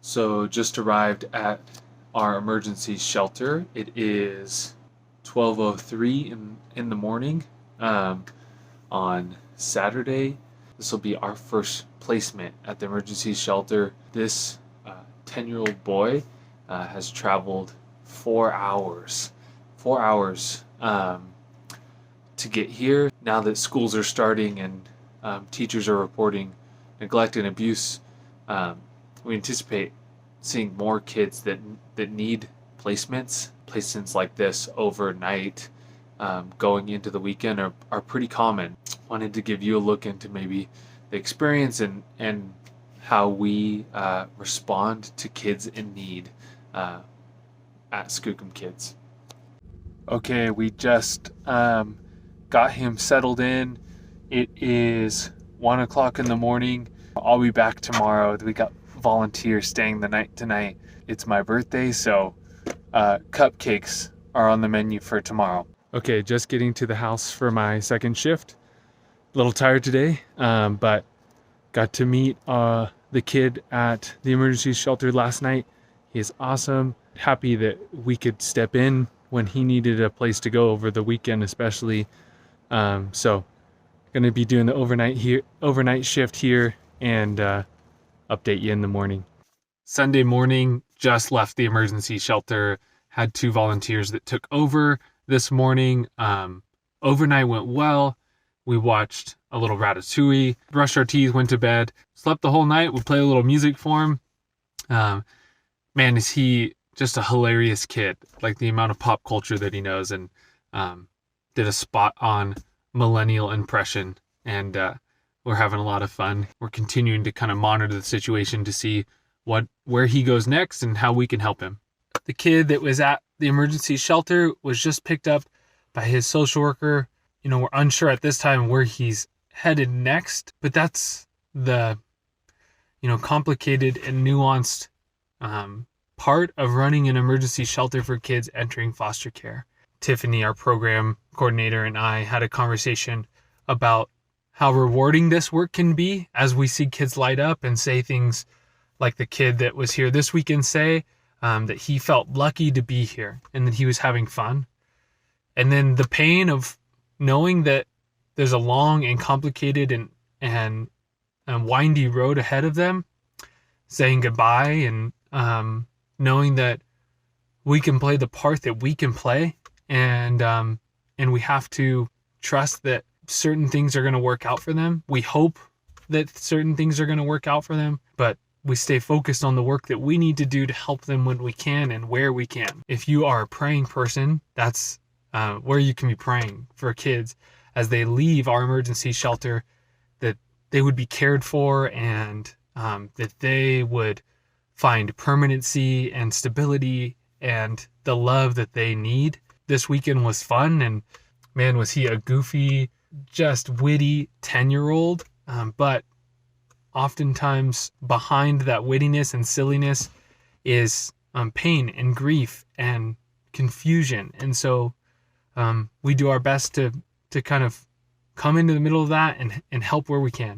So just arrived at our emergency shelter. It is 12:03 in the morning on Saturday. This will be our first placement at the emergency shelter. This 10-year-old boy has traveled 4 hours, 4 hours to get here. Now that schools are starting and teachers are reporting neglect and abuse, we anticipate seeing more kids that need placements like this overnight, going into the weekend are pretty common. Wanted to give you a look into maybe the experience and how we respond to kids in need at Skookum Kids. Okay, we just got him settled in. It is 1 o'clock in the morning. I'll be back tomorrow. We got volunteers staying the night tonight. It's my birthday, so cupcakes are on the menu for tomorrow. Okay, just getting to the house for my second shift. A little tired today, but got to meet the kid at the emergency shelter last night. He is awesome. Happy that we could step in when he needed a place to go over the weekend, especially. So, gonna be doing the overnight shift here, and update you in the morning. Sunday morning, just left the emergency shelter. Had 2 volunteers that took over this morning. Overnight went well. We watched a little Ratatouille, brushed our teeth, went to bed, slept the whole night. We played a little music for him. Man, is he just a hilarious kid. Like the amount of pop culture that he knows, and did a spot on millennial impression, and we're having a lot of fun. We're continuing to kind of monitor the situation to see where he goes next and how we can help him. The kid that was at the emergency shelter was just picked up by his social worker. We're unsure at this time where he's headed next, but that's the, complicated and nuanced part of running an emergency shelter for kids entering foster care. Tiffany, our program coordinator, and I had a conversation about how rewarding this work can be as we see kids light up and say things like the kid that was here this weekend say that he felt lucky to be here and that he was having fun. And then the pain of knowing that there's a long and complicated and windy road ahead of them, saying goodbye, and knowing that we can play the part that we can play, and we have to trust that certain things are going to work out for them. We hope that certain things are going to work out for them, but we stay focused on the work that we need to do to help them when we can and where we can. If you are a praying person, that's where you can be praying for kids as they leave our emergency shelter, that they would be cared for, and that they would find permanency and stability and the love that they need. This weekend was fun, and man, was he a goofy, just witty 10-year-old. But oftentimes behind that wittiness and silliness is pain and grief and confusion. And so we do our best to kind of come into the middle of that and help where we can.